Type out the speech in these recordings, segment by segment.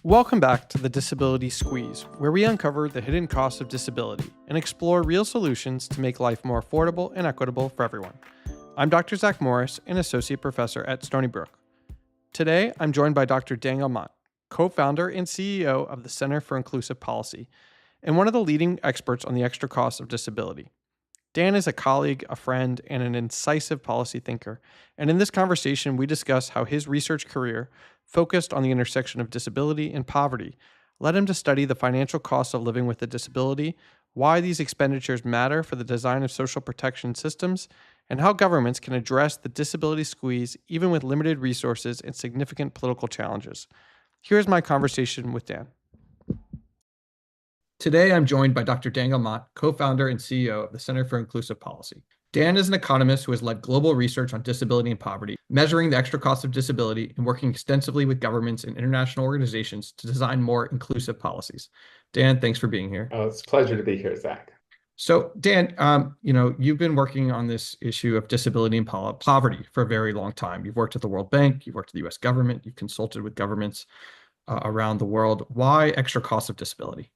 Welcome back to the Disability Squeeze, where we uncover the hidden costs of disability and explore real solutions to make life more affordable and equitable for everyone. I'm Dr. Zach Morris, an associate professor at Stony Brook. Today, I'm joined by Dr. Daniel Mont, co-founder and CEO of the Center for Inclusive Policy, and one of the leading experts on the extra costs of disability. Dan is a colleague, a friend, and an incisive policy thinker. And in this conversation, we discuss how his research career, focused on the intersection of disability and poverty, led him to study the financial costs of living with a disability, why these expenditures matter for the design of social protection systems, and how governments can address the disability squeeze even with limited resources and significant political challenges. Here's my conversation with Dan. Today, I'm joined by Dr. Daniel Mont, co-founder and CEO of the Center for Inclusive Policy. Dan is an economist who has led global research on disability and poverty, measuring the extra cost of disability and working extensively with governments and international organizations to design more inclusive policies. Dan, thanks for being here. Oh, it's a pleasure to be here, Zach. So, Dan, you've been working on this issue of disability and poverty for a very long time. You've worked at the World Bank, you've worked at the U.S. government, you've consulted with governments around the world. Why extra cost of disability?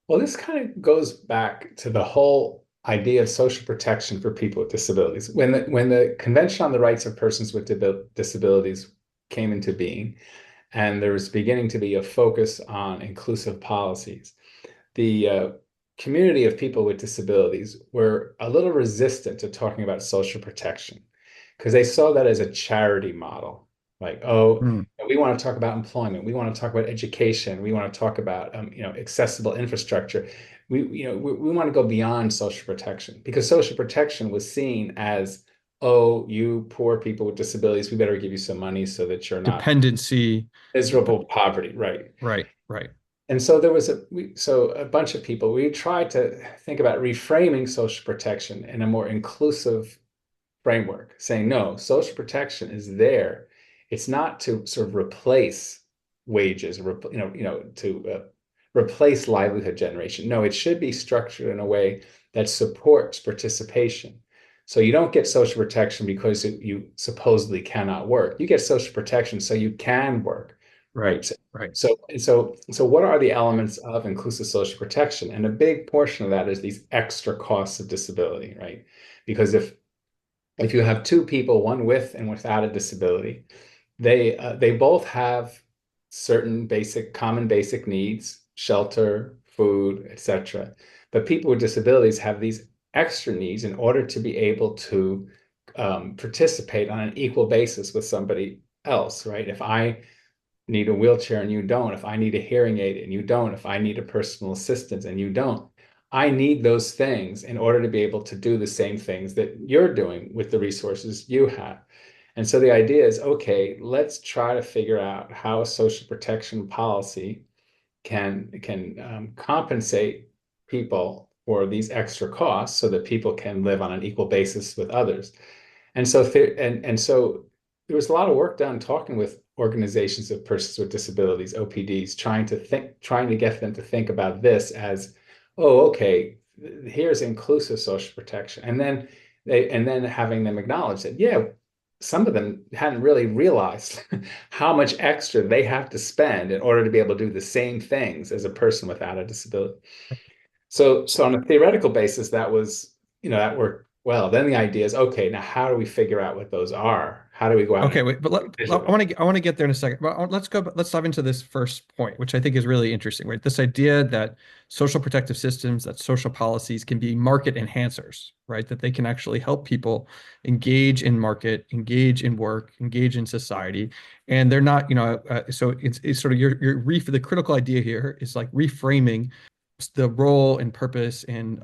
Well, this kind of goes back to the whole idea of social protection for people with disabilities. When the Convention on the Rights of Persons with Disabilities came into being, and there was beginning to be a focus on inclusive policies, the community of people with disabilities were a little resistant to talking about social protection because they saw that as a charity model. Like, we want to talk about employment, we want to talk about education, we want to talk about accessible infrastructure. We want to go beyond social protection because social protection was seen as, oh, you poor people with disabilities, we better give you some money so that you're not Dependency, miserable poverty, right? Right. And so there was a bunch of people, we tried to think about reframing social protection in a more inclusive framework, saying, no, social protection is there. It's not to sort of replace wages, or to replace livelihood generation. No, it should be structured in a way that supports participation. So you don't get social protection because you supposedly cannot work. You get social protection so you can work. Right. So what are the elements of inclusive social protection? And a big portion of that is these extra costs of disability, right? Because if you have two people, one with and without a disability, they both have certain common basic needs, shelter, food, etc. But people with disabilities have these extra needs in order to be able to participate on an equal basis with somebody else, right? If I need a wheelchair and you don't, if I need a hearing aid and you don't, if I need a personal assistant and you don't, I need those things in order to be able to do the same things that you're doing with the resources you have. And so the idea is, okay, let's try to figure out how a social protection policy can compensate people for these extra costs so that people can live on an equal basis with others. And so there was a lot of work done talking with organizations of persons with disabilities, OPDs, trying to get them to think about this as, oh, okay, here's inclusive social protection. And then having them acknowledge that, yeah, some of them hadn't really realized how much extra they have to spend in order to be able to do the same things as a person without a disability. So on a theoretical basis, that worked well. Then the idea is, okay, now how do we figure out what those are? How do we go out? Okay, wait, but I want to get there in a second. But let's dive into this first point, which I think is really interesting, right? This idea that social protective systems, that social policies can be market enhancers, right? That they can actually help people engage in market, engage in work, engage in society, and they're not, so it's sort of the critical idea here is like reframing the role and purpose and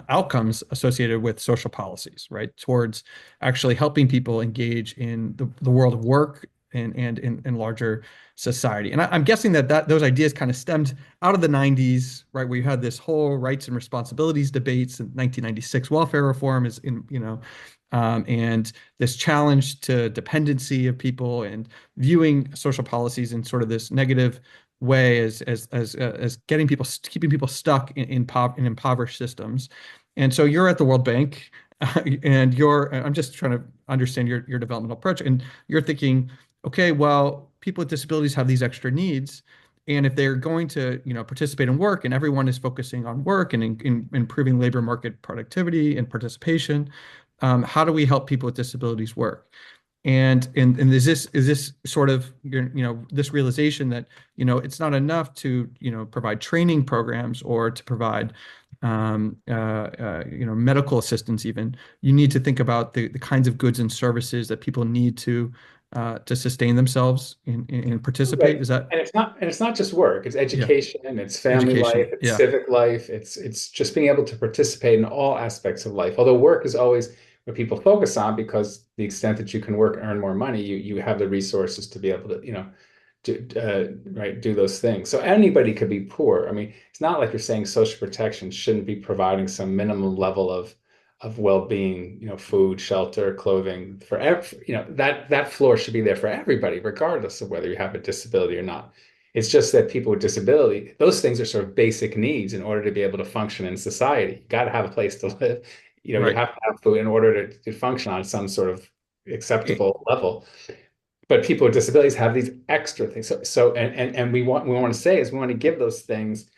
outcomes associated with social policies, right? Towards actually helping people engage in the world of work and in larger society. And I'm guessing that those ideas kind of stemmed out of the 90s, right? Where you had this whole rights and responsibilities debates in 1996 welfare reform and this challenge to dependency of people and viewing social policies in sort of this negative way as keeping people stuck in impoverished systems. And so you're at the World Bank, and I'm just trying to understand your developmental approach, and you're thinking, okay, well, people with disabilities have these extra needs, And if they're going to, participate in work, and everyone is focusing on work and in improving labor market productivity and participation, how do we help people with disabilities work? And is this sort of this realization that it's not enough to provide training programs or to provide medical assistance even. You need to think about the kinds of goods and services that people need to sustain themselves and participate. Right. Is that? And it's not just work, it's Yeah, education, it's family life, education. it's Yeah, civic life, it's just being able to participate in all aspects of life. Although work is always what people focus on because the extent that you can work, earn more money, you have the resources to be able to, right, do those things. So anybody could be poor. I mean, it's not like you're saying social protection shouldn't be providing some minimum level of well-being, food, shelter, clothing for every, that floor should be there for everybody, regardless of whether you have a disability or not. It's just that people with disability, those things are sort of basic needs in order to be able to function in society. You got to have a place to live. You right. have to have food in order to function on some sort of It- acceptable level. But people with disabilities have these extra things. And we want to say is we want to give those things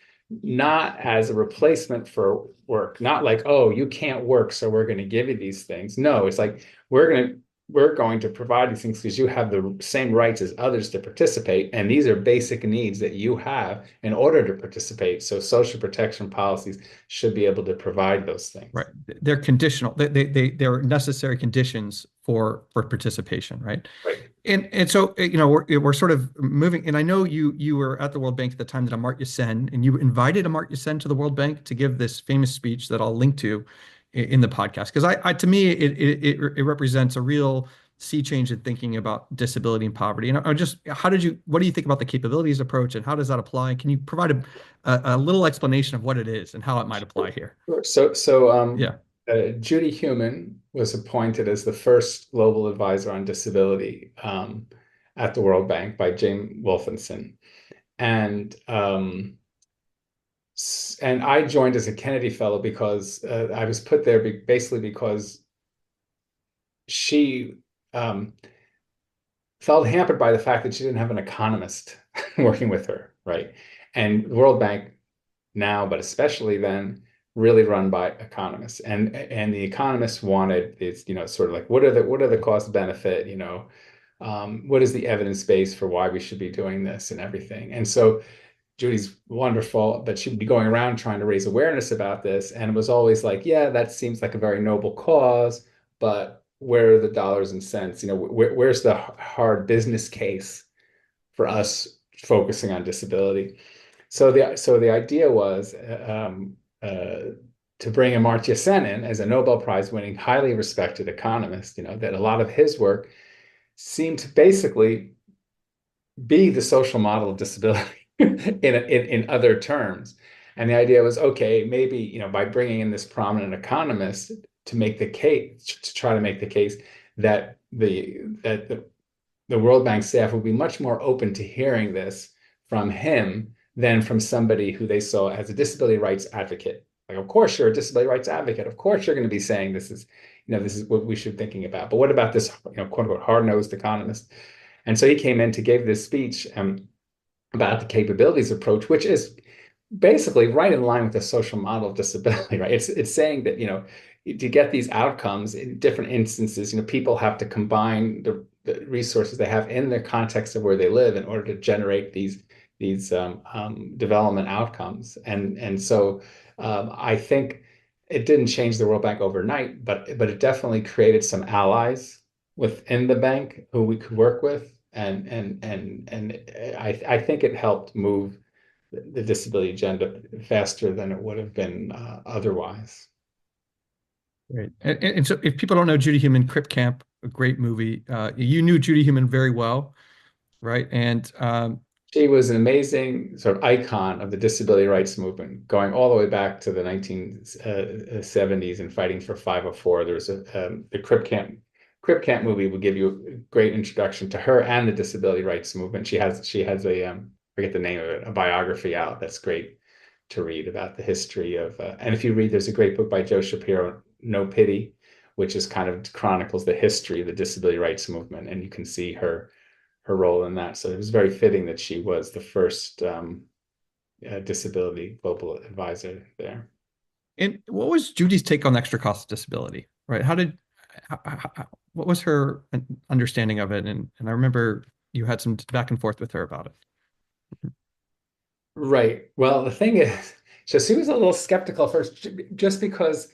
not as a replacement for work, not like, oh, you can't work, so we're going to give you these things. No, it's like we're going to provide these things because you have the same rights as others to participate, and these are basic needs that you have in order to participate. So social protection policies should be able to provide those things. Right. They're conditional. They're necessary conditions for participation, right? Right. And so we're sort of moving. And I know you were at the World Bank at the time that Amartya Sen, and you invited Amartya Sen to the World Bank to give this famous speech that I'll link to in the podcast. Because I to me it represents a real sea change in thinking about disability and poverty. And I just what do you think about the capabilities approach, and how does that apply? Can you provide a little explanation of what it is and how it might apply here? Sure. So Yeah. Judy Heumann was appointed as the first global advisor on disability at the World Bank by James Wolfenson. And and I joined as a Kennedy Fellow because I was put there basically because she felt hampered by the fact that she didn't have an economist working with her, right? And the World Bank now, but especially then, really run by economists. And the economists wanted is, sort of like what are the cost benefit, what is the evidence base for why we should be doing this and everything. And so Judy's wonderful, but she'd be going around trying to raise awareness about this. And it was always like, yeah, that seems like a very noble cause, but where are the dollars and cents? Where's the hard business case for us focusing on disability? So the idea was to bring Amartya Sen in as a Nobel Prize winning, highly respected economist. That a lot of his work seemed to basically be the social model of disability in other terms. And the idea was, okay, maybe by bringing in this prominent economist to make the case, to try to make the case that the World Bank staff would be much more open to hearing this from him than from somebody who they saw as a disability rights advocate. Like, of course, you're a disability rights advocate. Of course, you're going to be saying this is what we should be thinking about. But what about this, quote unquote, hard-nosed economist? And so he came in to give this speech about the capabilities approach, which is basically right in line with the social model of disability, right? It's saying that, to get these outcomes in different instances, people have to combine the resources they have in the context of where they live in order to generate these development outcomes. And so I think it didn't change the World Bank overnight, but it definitely created some allies within the bank who we could work with, and I think it helped move the disability agenda faster than it would have been otherwise. Great. And so if people don't know Judy Heumann, Crip Camp, a great movie. You knew Judy Heumann very well, right? And She was an amazing sort of icon of the disability rights movement, going all the way back to the 1970s and fighting for 504. There was the Crip Camp movie will give you a great introduction to her and the disability rights movement. She has a forget the name of it, a biography out that's great to read about the history of. And if you read, there's a great book by Joe Shapiro, No Pity, which is kind of chronicles the history of the disability rights movement, and you can see her her role in that. So it was very fitting that she was the first disability global advisor there. And what was Judy's take on extra cost of disability, right? What was her understanding of it? And I remember you had some back and forth with her about it. Right. Well, the thing is, so she was a little skeptical first, just because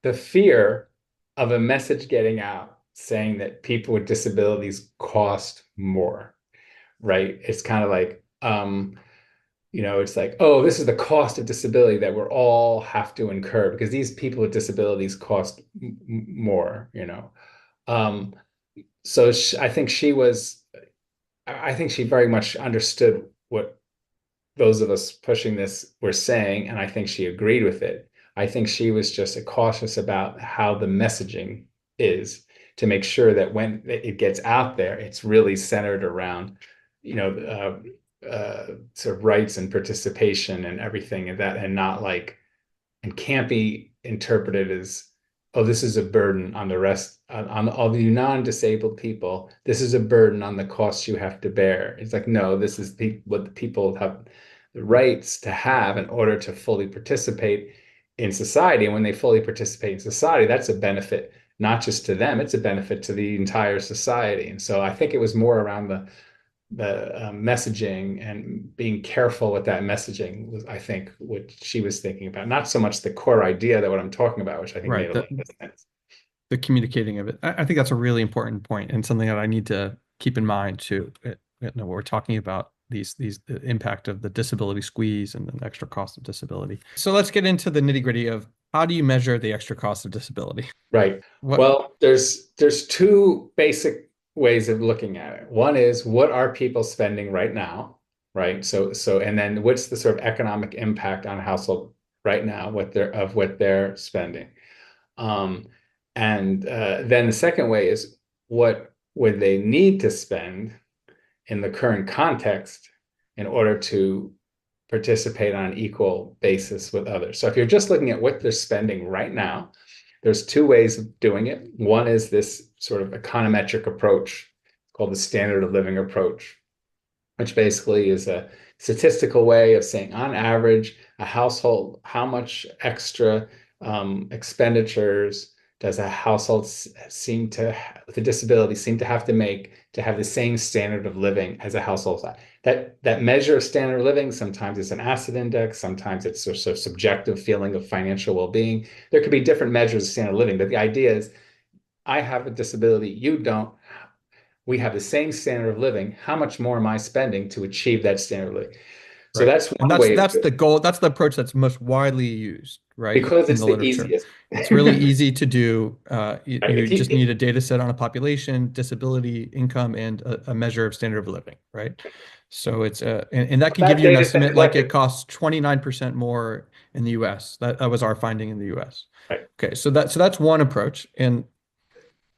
the fear of a message getting out saying that people with disabilities cost more, right? It's kind of like, it's like, oh, this is the cost of disability that we're all have to incur because these people with disabilities cost more, Um, so I think she very much understood what those of us pushing this were saying, and I think she agreed with it. I think she was just cautious about how the messaging is to make sure that when it gets out there, it's really centered around, sort of rights and participation and everything and that, and not like, and can't be interpreted as, oh, this is a burden on the rest, on all you non-disabled people. This is a burden on the costs you have to bear. It's like, no, this is what the people have the rights to have in order to fully participate in society. And when they fully participate in society, that's a benefit, not just to them, it's a benefit to the entire society. And so I think it was more around the messaging and being careful with that messaging was, I think, what she was thinking about. Not so much the core idea that what I'm talking about, which I think made Right. a lot of sense. The communicating of it. I think that's a really important point and something that I need to keep in mind too. We're talking about the impact of the disability squeeze and the extra cost of disability. So let's get into the nitty gritty of how do you measure the extra cost of disability? Right. What Well, there's two basic ways of looking at it. One is what are people spending right now, right? And then what's the sort of economic impact on a household right now, what they're spending. Um, and then the second way is what would they need to spend in the current context in order to participate on an equal basis with others. So if you're just looking at what they're spending right now, there's two ways of doing it. One is this sort of econometric approach called the standard of living approach, which basically is a statistical way of saying, on average, a household, how much extra expenditures does a household seem to, with a disability, seem to have to make to have the same standard of living as a household size? That measure of standard of living, sometimes it's an asset index, sometimes it's a sort of subjective feeling of financial well-being. There could be different measures of standard of living, but the idea is, I have a disability, you don't. We have the same standard of living. How much more am I spending to achieve that standard of living? So Right. that's And one way of that's doing the it, goal. That's the approach that's most widely used, right, because in it's the the literature. easiest. It's really easy to do. Right? You just need a data set on a population, disability, income, and a measure of standard of living, right? So and that can give That you an data set estimate, is like like it costs 29% more in the US. That was our finding in the US. right. Okay, so that's one approach. And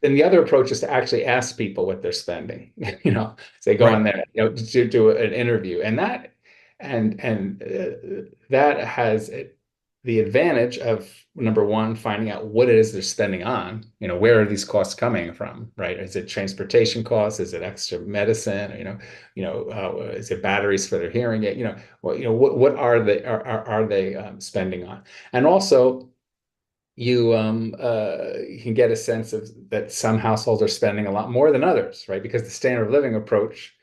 Then the other approach is to actually ask people what they're spending. So they go right, in there, to do an interview, and that has the advantage of, number one, finding out what it is they're spending on. Where are these costs coming from, right? Is it transportation costs? Is it extra medicine? Is it batteries for their hearing aid? What are they spending on? And also, you can get a sense of that some households are spending a lot more than others, right? Because the standard of living approach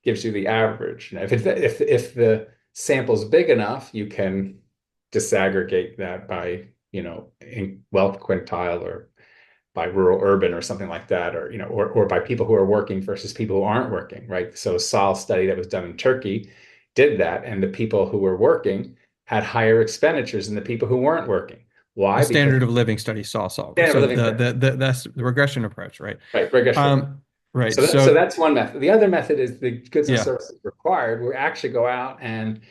gives you the average. If the sample is big enough, you can disaggregate that by, in wealth quintile, or by rural urban, or something like that, or by people who are working versus people who aren't working, right? So a Saal study that was done in Turkey did that, and the people who were working had higher expenditures than the people who weren't working. the Why? Because standard of living study saw solve. standard of So living study, that's the regression approach, right? right? Regression. Right. So So that's one method. The other method is the goods and yeah, services required. We actually go out and,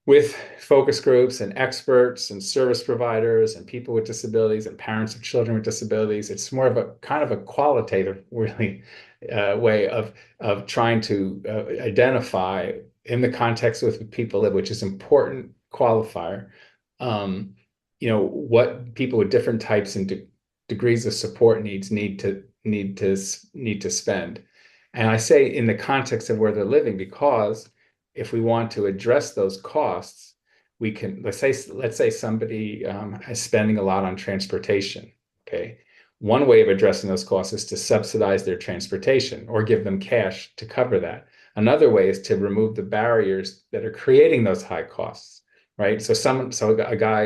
with focus groups and experts and service providers and people with disabilities and parents of children with disabilities, it's more of a kind of a qualitative, really, way of trying to identify, in the context with people live, which is important qualifier, what people with different types and degrees of support needs need need to spend. And I say in the context of where they're living, because if we want to address those costs, we can let's say somebody is spending a lot on transportation. Okay, one way of addressing those costs is to subsidize their transportation or give them cash to cover that. Another way is to remove the barriers that are creating those high costs, right? So a guy,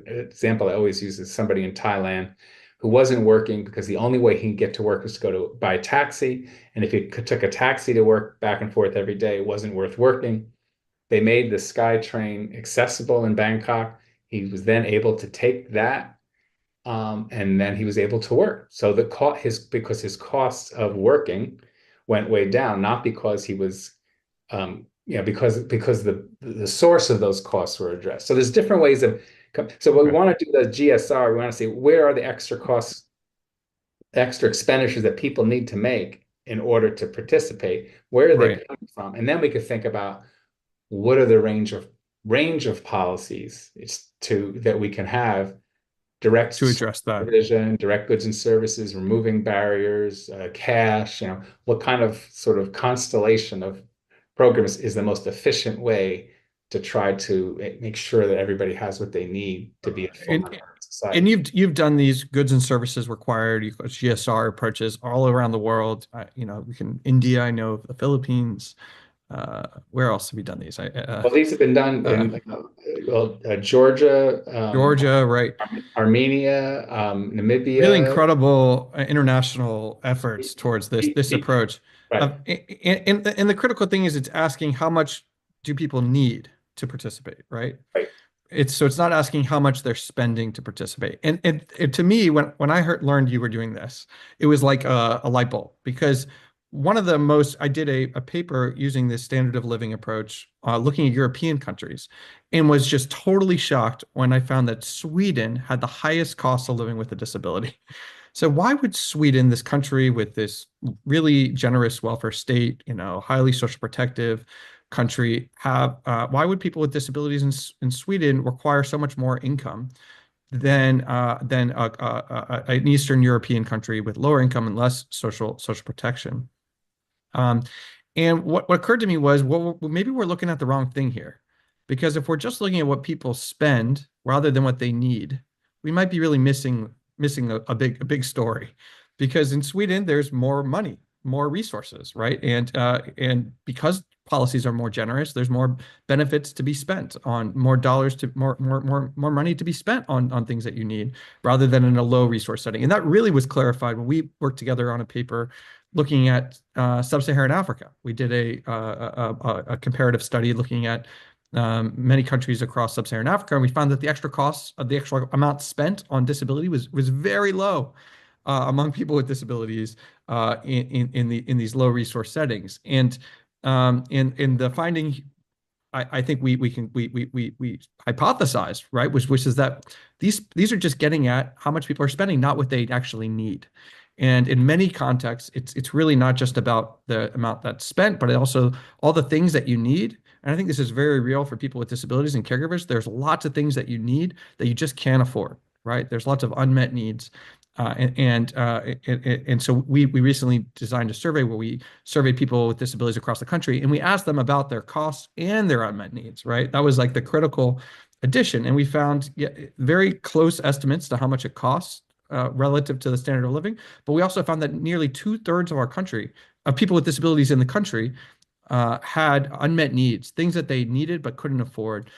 example I always use is somebody in Thailand who wasn't working because the only way he could get to work was to go to buy a taxi. And if he took a taxi to work back and forth every day, it wasn't worth working. They made the Sky Train accessible in Bangkok. He was then able to take that, and then he was able to work. So because his costs of working went way down, not because he was, because the source of those costs were addressed. So there's different ways of. So when we Okay. want to do the GSR, we want to see where are the extra costs, extra expenditures that people need to make in order to participate. Where are they Right. coming from? And then we could think about what are the range of policies that we can have: To direct address that. provision, direct goods and services, removing barriers, cash, what kind of sort of constellation of programs is the most efficient way to try to make sure that everybody has what they need to be a full And member of and society. you've done these goods and services required GSR approaches all around the world. We can India, I know the Philippines. Where else have we done these? Well, these have been done Uh, in Georgia, Georgia, right? Armenia, Really Namibia, incredible international efforts towards this approach. right, And the critical thing is it's asking how much do people need to participate, right? right. It's not asking how much they're spending to participate. And to me, when I learned you were doing this, it was like a light bulb because one of the most I did a paper using this standard of living approach, looking at European countries, and was just totally shocked when I found that Sweden had the highest cost of living with a disability. So why would Sweden, this country with this really generous welfare state, highly social protective country, why would people with disabilities in Sweden require so much more income than an Eastern European country with lower income and less social protection? Um, and what occurred to me was, well, maybe we're looking at the wrong thing here, because if we're just looking at what people spend rather than what they need, we might be really missing a big story. Because in Sweden, there's more money, more resources, right? And because policies are more generous, there's more benefits to be spent on more dollars to more money to be spent on things that you need rather than in a low resource setting. And that really was clarified when we worked together on a paper looking at sub-Saharan Africa. We did a comparative study looking at many countries across sub-Saharan Africa, and we found that the extra costs of the extra amount spent on disability was very low among people with disabilities in these low resource settings. And in the finding, I think we hypothesized, right, which is that these are just getting at how much people are spending, not what they actually need. And in many contexts, it's really not just about the amount that's spent, but also all the things that you need. And I think this is very real for people with disabilities and caregivers. There's lots of things that you need that you just can't afford, right? There's lots of unmet needs. And so we recently designed a survey where we surveyed people with disabilities across the country, and we asked them about their costs and their unmet needs, right? That was like the critical addition. And we found very close estimates to how much it costs relative to the standard of living. But we also found that nearly 2/3 of our country, of people with disabilities in the country, had unmet needs, things that they needed but couldn't afford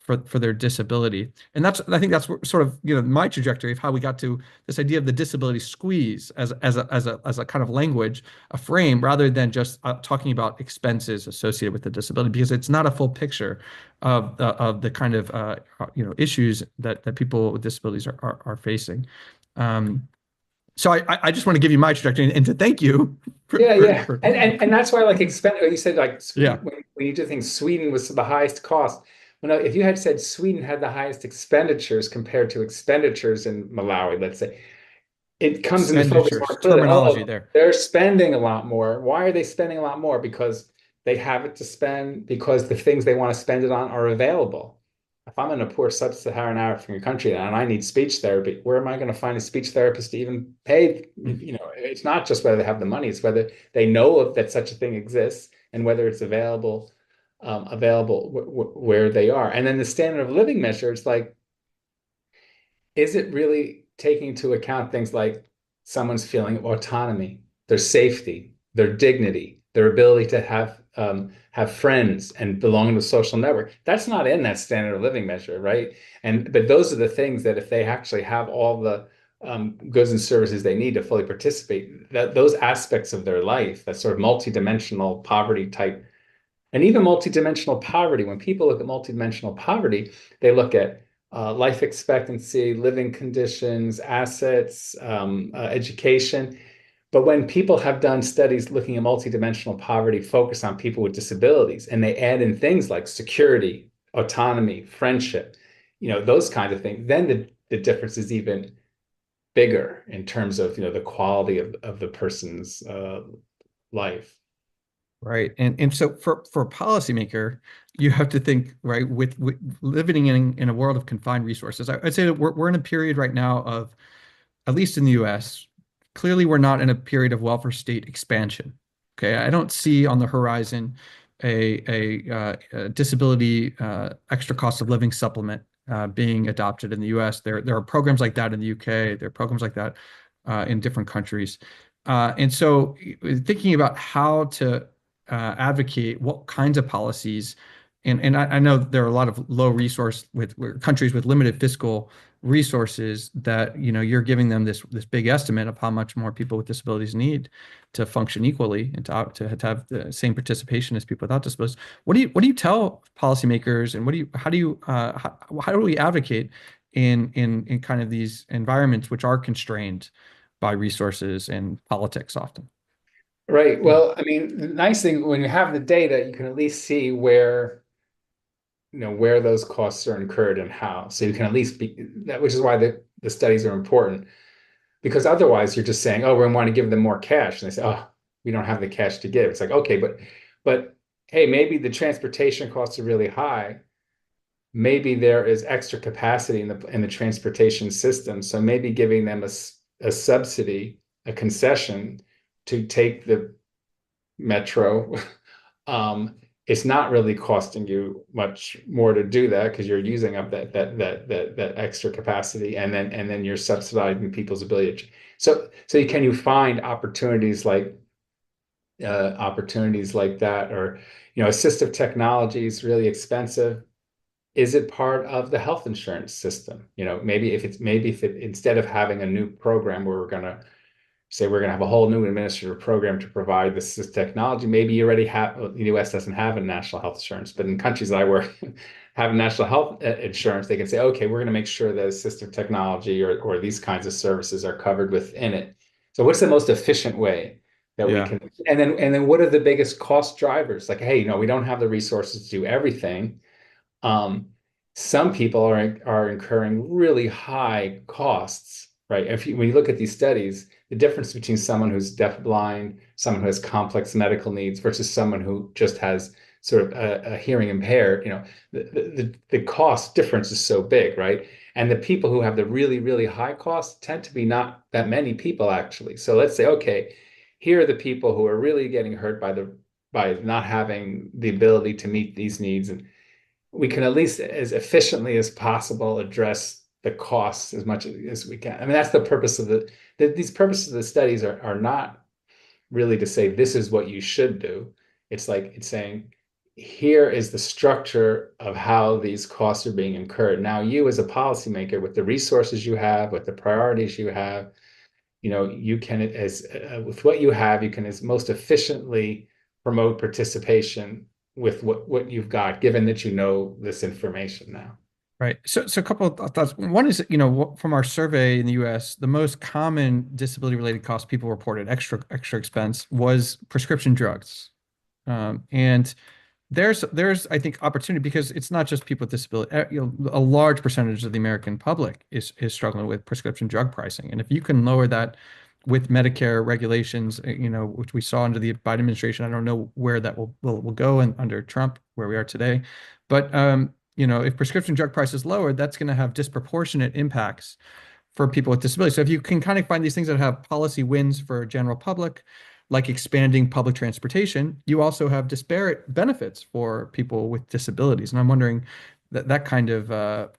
for their disability. And I think that's sort of my trajectory of how we got to this idea of the disability squeeze as a kind of language, a frame, rather than just talking about expenses associated with the disability, because it's not a full picture of the kind of issues that people with disabilities are facing. Um, so I just want to give you my trajectory and to thank you Yeah, yeah. for And that's why like you said like yeah. when you do things, Sweden was the highest cost. Well, no, if you had said Sweden had the highest expenditures compared to expenditures in Malawi, let's say, it comes into focus Expenditures, more clearly. terminology Oh, there. they're spending a lot more. Why are they spending a lot more? Because they have it to spend, because the things they want to spend it on are available. if I'm in a poor sub-Saharan African country and I need speech therapy, where am I going to find a speech therapist to even pay? You know, it's not just whether they have the money, it's whether they know that such a thing exists and whether it's available where they are. And then the standard of living measure, it's like, is it really taking into account things like someone's feeling of autonomy, their safety, their dignity, their ability to have friends and belong to a social network? That's not in that standard of living measure, right? And but those are the things that if they actually have all the goods and services they need to fully participate, that those aspects of their life, that sort of multidimensional poverty type, and even multidimensional poverty, when people look at multidimensional poverty, they look at life expectancy, living conditions, assets, education. But when people have done studies looking at multidimensional poverty, focus on people with disabilities, and they add in things like security, autonomy, friendship, you know, those kinds of things, then the difference is even bigger in terms of, you know, the quality of the person's life. Right. And so for a policymaker, you have to think, right, with living in a world of confined resources. I'd say that we're in a period right now of, at least in the US, clearly we're not in a period of welfare state expansion. Okay. I don't see on the horizon a disability extra cost of living supplement being adopted in the US. There are programs like that in the UK. There are programs like that in different countries. And so thinking about how to advocate what kinds of policies, and I know there are a lot of low resource with countries with limited fiscal resources that, you know, you're giving them this big estimate of how much more people with disabilities need to function equally and to have the same participation as people without disabilities. What do you tell policymakers, and how do we advocate in kind of these environments which are constrained by resources and politics often? Right. Well, I mean, the nice thing when you have the data, you can at least see where, you know, where those costs are incurred and how. So you can at least be that, which is why the studies are important. Because otherwise you're just saying, oh, we want to give them more cash. And they say, oh, we don't have the cash to give. It's like, okay, but hey, maybe the transportation costs are really high. Maybe there is extra capacity in the transportation system. So maybe giving them a subsidy, a concession to take the metro, it's not really costing you much more to do that because you're using up that extra capacity, and then you're subsidizing people's ability to, so can you find opportunities like that? Or, you know, assistive technology is really expensive. Is it part of the health insurance system? You know, maybe if it, instead of having a new program where we're going to say we're going to have a whole new administrative program to provide this technology. Maybe you already have, well, the US doesn't have a national health insurance, but in countries that I work have national health insurance, they can say, okay, we're going to make sure that assistive technology or these kinds of services are covered within it. So what's the most efficient way that we Yeah. can, and then what are the biggest cost drivers? Like, hey, you know, we don't have the resources to do everything. um, some people are incurring really high costs, right? When you look at these studies, the difference between someone who's deafblind, someone who has complex medical needs versus someone who just has sort of a hearing impaired, you know, the cost difference is so big, right? And the people who have the really, really high costs tend to be not that many people actually. So let's say, okay, here are the people who are really getting hurt by not having the ability to meet these needs, and we can at least as efficiently as possible address the costs as much as we can. I mean, that's the purpose of these purposes of the studies are not really to say this is what you should do. It's like it's saying here is the structure of how these costs are being incurred. Now, you as a policymaker, with the resources you have, with the priorities you have, you know, you can as with what you have, you can as most efficiently promote participation with what you've got, given that you know this information now. Right. So a couple of thoughts. One is, you know, from our survey in the US, the most common disability related costs people reported, extra expense, was prescription drugs. And there's I think opportunity because it's not just people with disability. You know, a large percentage of the American public is struggling with prescription drug pricing, and if you can lower that with Medicare regulations, you know, which we saw under the Biden administration, I don't know where that will go and under Trump, where we are today, but if prescription drug prices lower, that's going to have disproportionate impacts for people with disabilities. So if you can kind of find these things that have policy wins for general public, like expanding public transportation, you also have disparate benefits for people with disabilities. And I'm wondering that kind of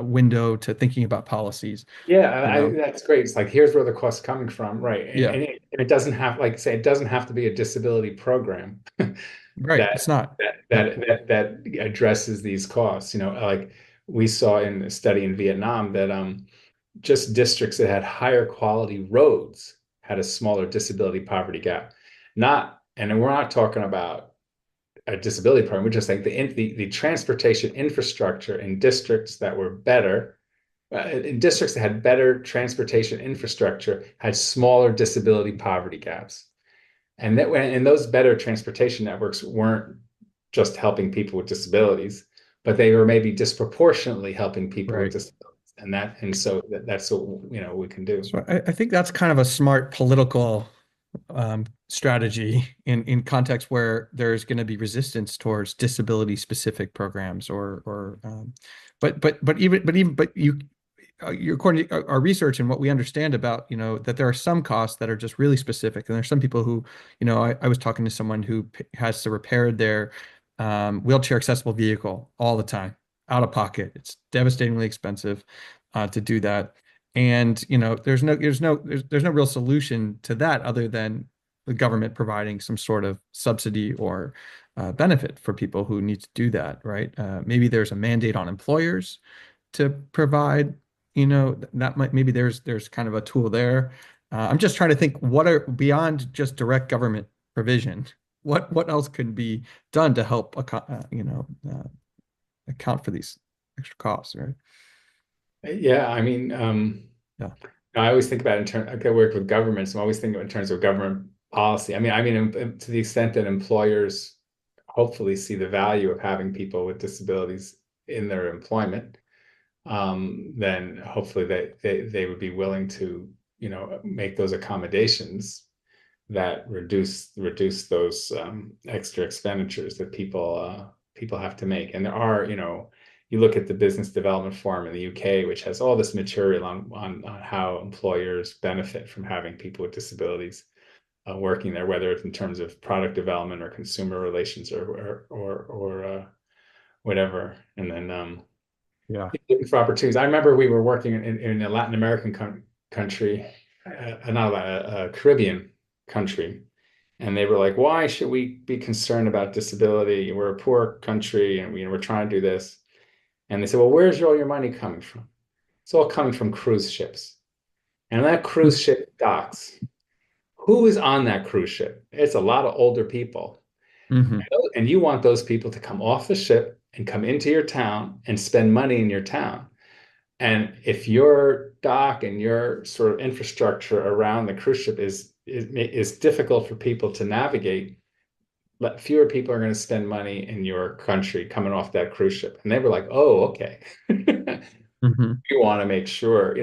window to thinking about policies, Yeah, you know? that's great. It's like, here's where the cost's coming from, right? And, Yeah, it doesn't have, like say, it doesn't have to be a disability program right. that It's not. Yeah, that addresses these costs. Like we saw in a study in Vietnam that just districts that had higher quality roads had a smaller disability poverty gap. And we're not talking about a disability program. We're just like the transportation infrastructure in districts that were better, in districts that had better transportation infrastructure, had smaller disability poverty gaps. And those better transportation networks weren't just helping people with disabilities, but they were maybe disproportionately helping people with right. disabilities. So that's what we can do. So I think that's kind of a smart political strategy in context where there's going to be resistance towards disability specific programs but you according to our research and what we understand about that there are some costs that are just really specific, and there's some people who I was talking to someone who has to repair their wheelchair accessible vehicle all the time out of pocket. It's devastatingly expensive to do that. And there's no real solution to that other than the government providing some sort of subsidy or benefit for people who need to do that, right? Maybe there's a mandate on employers to provide, that might maybe there's kind of a tool there. I'm just trying to think what are beyond just direct government provision, what else can be done to help account for these extra costs, right? Yeah, I mean, Yeah. I always think about it in terms. I work with governments. I'm always thinking in terms of government policy. To the extent that employers hopefully see the value of having people with disabilities in their employment, then hopefully they would be willing to, make those accommodations that reduce those extra expenditures that people have to make. And there are, you look at the Business Development Forum in the UK, which has all this material on how employers benefit from having people with disabilities working there, whether it's in terms of product development or consumer relations or whatever. And then Yeah. looking for opportunities. I remember we were working in a Latin American country, not a Caribbean country, and they were like, "Why should we be concerned about disability? We're a poor country, and we're trying to do this." And they said, "Well, where's all your money coming from?" It's all coming from cruise ships, and that cruise ship docks. Who is on that cruise ship? It's a lot of older people, Hmm. and you want those people to come off the ship and come into your town and spend money in your town. And if your dock and your sort of infrastructure around the cruise ship is difficult for people to navigate, fewer people are going to spend money in your country coming off that cruise ship. And they were like, "Oh, okay." Hmm. You want to make sure,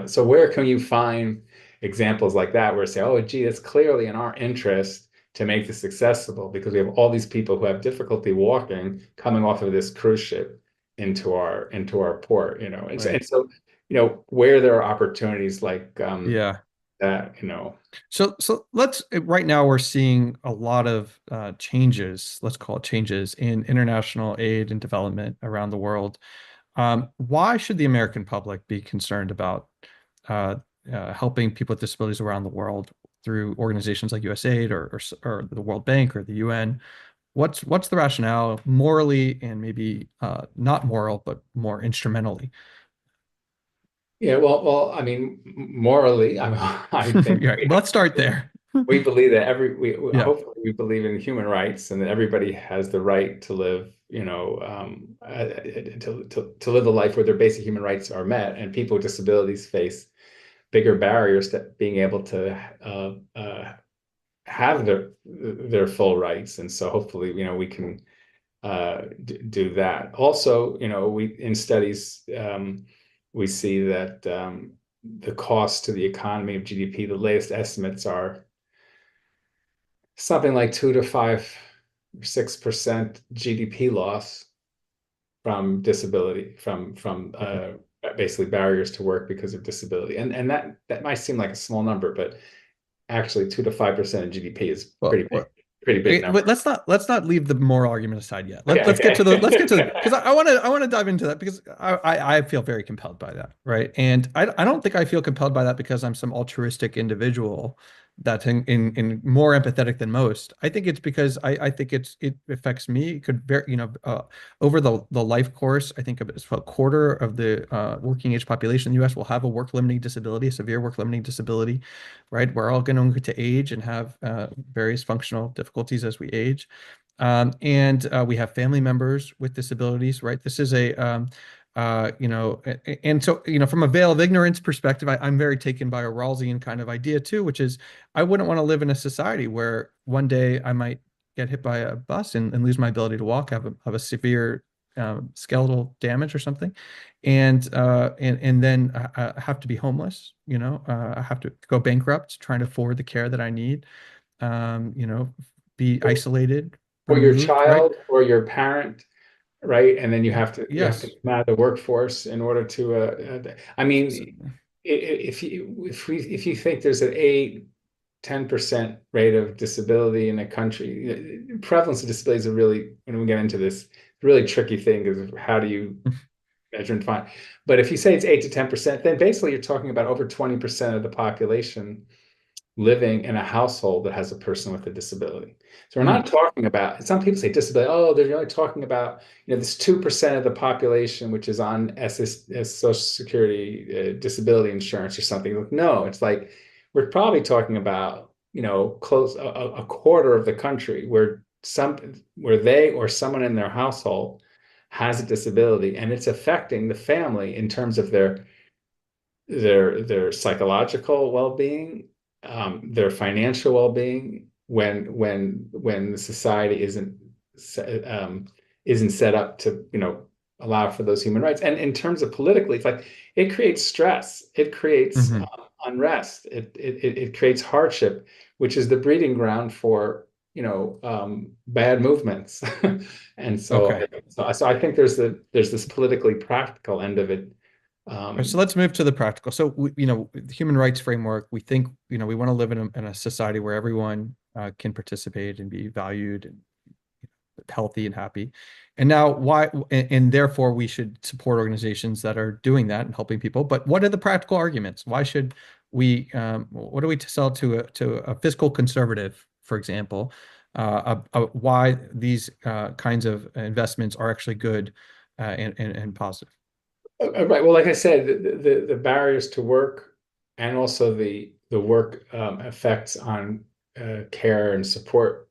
So where can you find examples like that where say, "Oh, gee, it's clearly in our interest to make this accessible because we have all these people who have difficulty walking coming off of this cruise ship into our port," Right. and so, where there are opportunities like Yeah. that. So let's right now we're seeing a lot of changes, let's call it changes in international aid and development around the world. Why should the American public be concerned about uh, helping people with disabilities around the world through organizations like USAID or the World Bank or the UN? What's the rationale morally and maybe not moral, but more instrumentally? Yeah, well, I mean, morally, I think Yeah, let's start there. we believe that Yeah, hopefully we believe in human rights and that everybody has the right to live, to live a life where their basic human rights are met, and people with disabilities face bigger barriers to being able to have their full rights. And so hopefully, we can do that. Also, we in studies we see that the cost to the economy of GDP, the latest estimates are something like 2 to 5 or 6% GDP loss disability, from basically barriers to work because of disability. And that might seem like a small number, but actually 2 to 5% of GDP is Well, well, pretty big okay, number. but let's not leave the moral argument aside yet. Okay, Let's get to the okay. because I want to dive into that because I feel very compelled by that, right? And I don't think I feel compelled by that because I'm some altruistic individual that's in more empathetic than most. I think it's because I think it affects me. It could very, over the life course, I think it's about a quarter of the working age population in the US will have a work limiting disability, a severe work limiting disability, right? We're all going to age and have various functional difficulties as we age. And we have family members with disabilities, right? This is and so, from a veil of ignorance perspective, I'm very taken by a Rawlsian kind of idea too, which is I wouldn't want to live in a society where one day I might get hit by a bus and lose my ability to walk, have a severe skeletal damage or something, and then I have to be homeless. I have to go bankrupt trying to afford the care that I need. Um, you know, be isolated, Or your removed, right? child or your parent, right? And then you have to Yes. come out of the workforce in order to I mean, if you think there's an 8-10% rate of disability in a country, prevalence of disability is a really, when we get into this, really tricky thing because how do you measure and define? But if you say it's 8 to 10%, then basically you're talking about over 20% of the population living in a household that has a person with a disability. So we're not Mm, talking about, some people say disability, oh, they're only talking about, this 2% of the population, which is on Social Security disability insurance or something. No, it's like, we're probably talking about, close a quarter of the country where they or someone in their household has a disability, and it's affecting the family in terms of their psychological well-being, their financial well-being, when the society isn't set up to allow for those human rights. And in terms of politically, it's like it creates stress, it creates mhm. unrest, it creates hardship, which is the breeding ground for bad movements. And so, Okay. so I think there's this politically practical end of it. All right, so um, let's move to the practical. So, the human rights framework, we think, we want to live in a society where everyone can participate and be valued and healthy and happy. And now, why, and therefore, we should support organizations that are doing that and helping people. But what are the practical arguments? Why should what do we sell to a fiscal conservative, for example, why these kinds of investments are actually good and positive? Right. Well, like I said, the barriers to work, and also the work effects on care and support,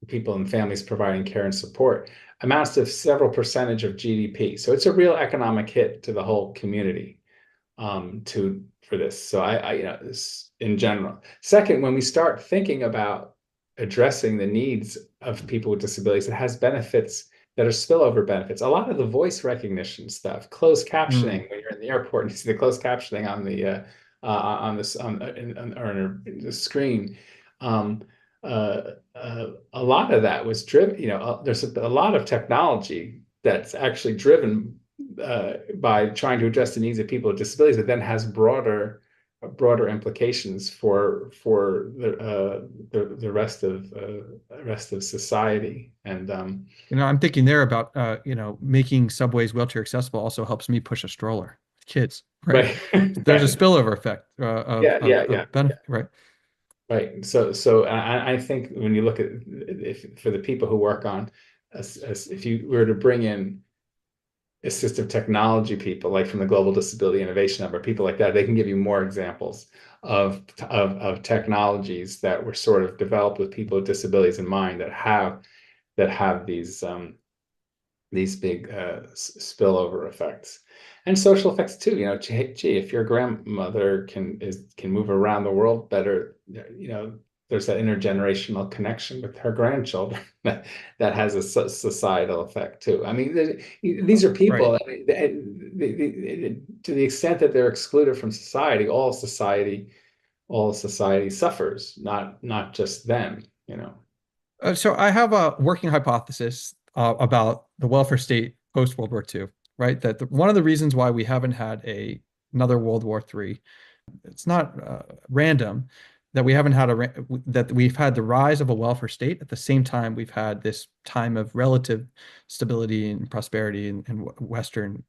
people and families providing care and support, amounts to several percentage of GDP. So it's a real economic hit to the whole community, to for this. So this in general. Second, when we start thinking about addressing the needs of people with disabilities, it has benefits that are spillover benefits. A lot of the voice recognition stuff, closed Mm. captioning when you're in the airport and you see the closed captioning on this or in the screen. Um, a lot of that was driven. There's a lot of technology that's actually driven by trying to address the needs of people with disabilities that then has broader implications for the rest of society. And I'm thinking there about making subways wheelchair accessible also helps me push a stroller. Kids, right? right. There's a spillover effect Yeah, yeah, yeah, of benefit, right? right. So I think when you look at, if for the people who work on, if you were to bring in assistive technology people, like from the Global Disability Innovation Number, people like that, they can give you more examples of technologies that were sort of developed with people with disabilities in mind, that have these big spillover effects and social effects too. Gee, if your grandmother can move around the world better, there's that intergenerational connection with her grandchildren that has a societal effect too. I mean, these are Right. people. I mean, to the extent that they're excluded from society, all society suffers, not just them. So I have a working hypothesis about the welfare state post World War II, right? One of the reasons why we haven't had another World War III, it's not random that we haven't had that we've had the rise of a welfare state at the same time we've had this time of relative stability and prosperity in Western,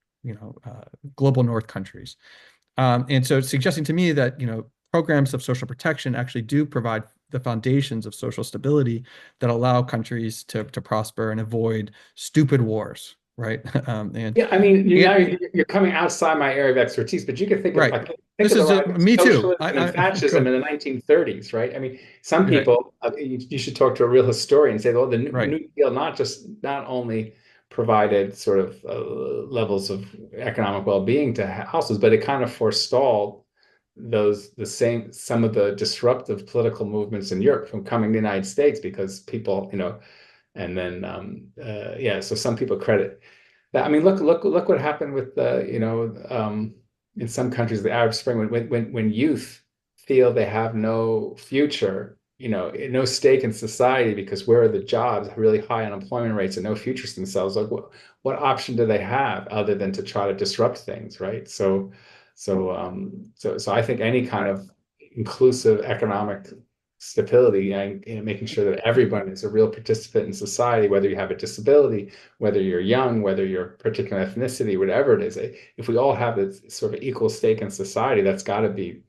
global North countries. And so it's suggesting to me that, programs of social protection actually do provide the foundations of social stability that allow countries to prosper and avoid stupid wars, right? And Yeah, I mean, now it, you're coming outside my area of expertise, but you can think of right. like think This of the is rise of me too. socialism and fascism in the 1930s, right? I mean, some Right, people you should talk to a real historian and say, well, the right, New Deal not only provided sort of levels of economic well-being to households, but it kind of forestalled some of the disruptive political movements in Europe from coming to the United States because people, and then yeah, so some people credit that. I mean, look what happened with the, in some countries, the Arab Spring, when youth feel they have no future, no stake in society because where are the jobs, really high unemployment rates and no future for themselves. Like what option do they have other than to try to disrupt things, right? So I think any kind of inclusive economic stability and making sure that everyone is a real participant in society, whether you have a disability, whether you're young, whether you're particular ethnicity, whatever it is, if we all have this sort of equal stake in society, that's got to be,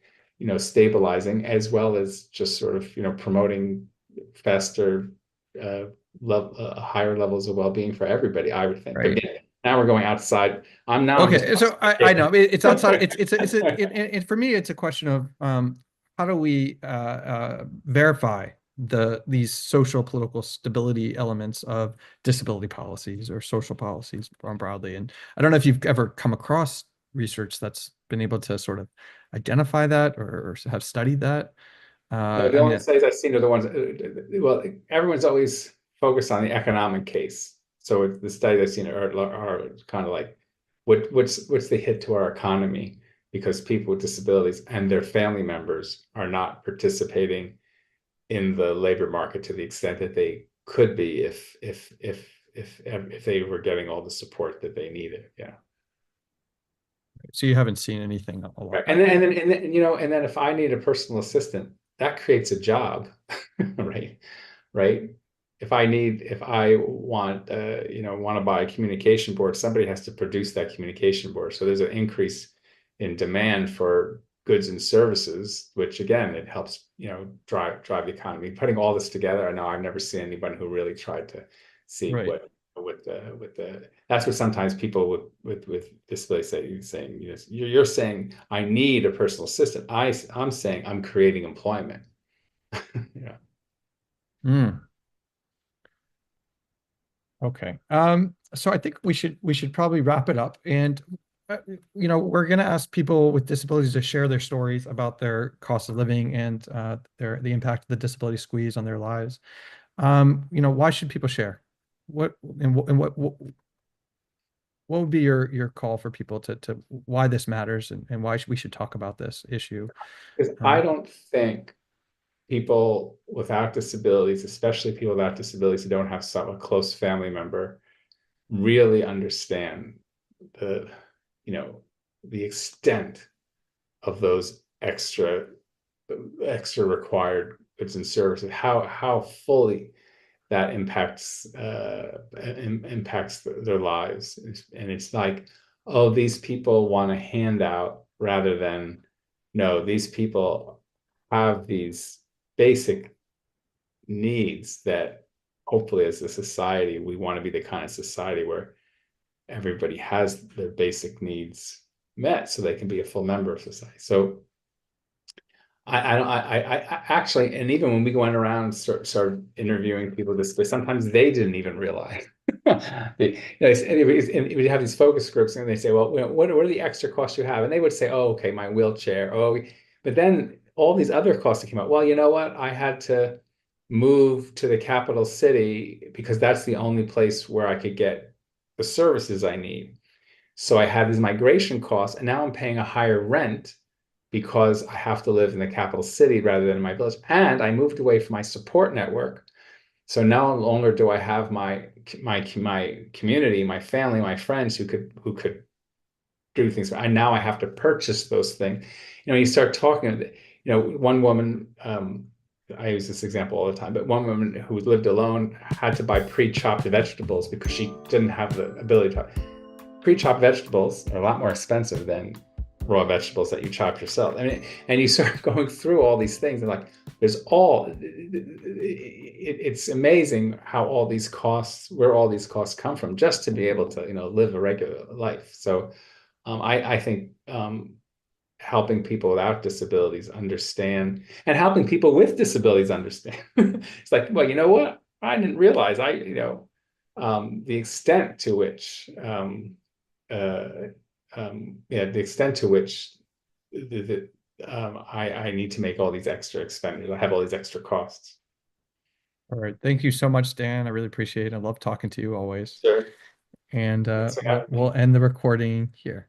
stabilizing as well as just sort of, promoting faster, uh, higher levels of well-being for everybody, I would think. But right. again, now we're going outside. I'm just Okay, so I know it's outside. For me, it's a question of how do we verify these social political stability elements of disability policies or social policies more broadly. And I don't know if you've ever come across research that's been able to sort of identify that or have studied that. No, the I only mean, studies I've seen are the ones, well, everyone's always focused on the economic case. So the studies I've seen are kind of like, what's the hit to our economy because people with disabilities and their family members are not participating in the labor market to the extent that they could be if they were getting all the support that they needed. Yeah. so you haven't seen anything a lot. Right. And then if I need a personal assistant, that creates a job, right? Right. If I want, want to buy a communication board, somebody has to produce that communication board. So there's an increase in demand for goods and services, which again, it helps, drive the economy. Putting all this together, I know I've never seen anybody who really tried to see Right. that's what sometimes people with disability saying, you're saying I need a personal assistant. I'm saying I'm creating employment. Yeah. Mm. Okay. So I think we should probably wrap it up. And we're going to ask people with disabilities to share their stories about their cost of living and the impact of the disability squeeze on their lives. Why should people share? What would be your call for people to why this matters and why we should talk about this issue? Because I don't think people without disabilities, especially people without disabilities who don't have a close family member, really understand the, the extent of those extra required goods and services, how fully that impacts their lives. And it's like, oh, these people want a handout rather than, no, these people have these basic needs that hopefully as a society, we want to be the kind of society where everybody has their basic needs met so they can be a full member of society. So I actually, and even when we went around and started interviewing people this way, sometimes they didn't even realize. We have these focus groups and they say, well, what are the extra costs you have? And they would say, oh, okay, my wheelchair. But then all these other costs that came out. Well, you know what? I had to move to the capital city because that's the only place where I could get the services I need. So I had these migration costs, and now I'm paying a higher rent because I have to live in the capital city rather than in my village. And I moved away from my support network. So no longer do I have my community, my family, my friends who could do things. I have to purchase those things. You start talking, one woman, I use this example all the time, but one woman who lived alone had to buy pre-chopped vegetables because she didn't have the ability to. Pre-chopped vegetables are a lot more expensive than raw vegetables that you chop yourself. I mean, and you start going through all these things, and like it's amazing how where all these costs come from just to be able to live a regular life. So I think helping people without disabilities understand, and helping people with disabilities understand. It's like, well, you know what? I didn't realize the extent to which the extent to which I need to make all these extra expenditures. I have all these extra costs. All right. Thank you so much, Dan. I really appreciate it. I love talking to you always. Sure. And Thanks for having me. we'll end the recording here.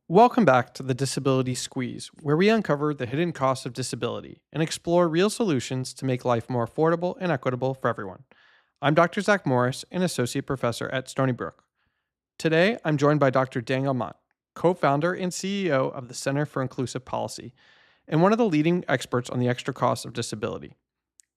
Welcome back to the Disability Squeeze, where we uncover the hidden costs of disability and explore real solutions to make life more affordable and equitable for everyone. I'm Dr. Zach Morris, an associate professor at Stony Brook. Today, I'm joined by Dr. Daniel Mont, co-founder and CEO of the Center for Inclusive Policy, and one of the leading experts on the extra costs of disability.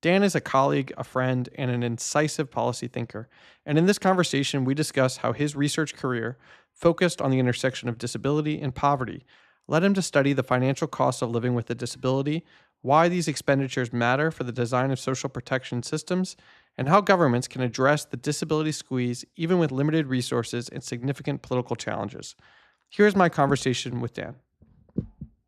Dan is a colleague, a friend, and an incisive policy thinker. And in this conversation, we discuss how his research career, focused on the intersection of disability and poverty, led him to study the financial costs of living with a disability, why these expenditures matter for the design of social protection systems, and how governments can address the disability squeeze even with limited resources and significant political challenges. Here's my conversation with Dan.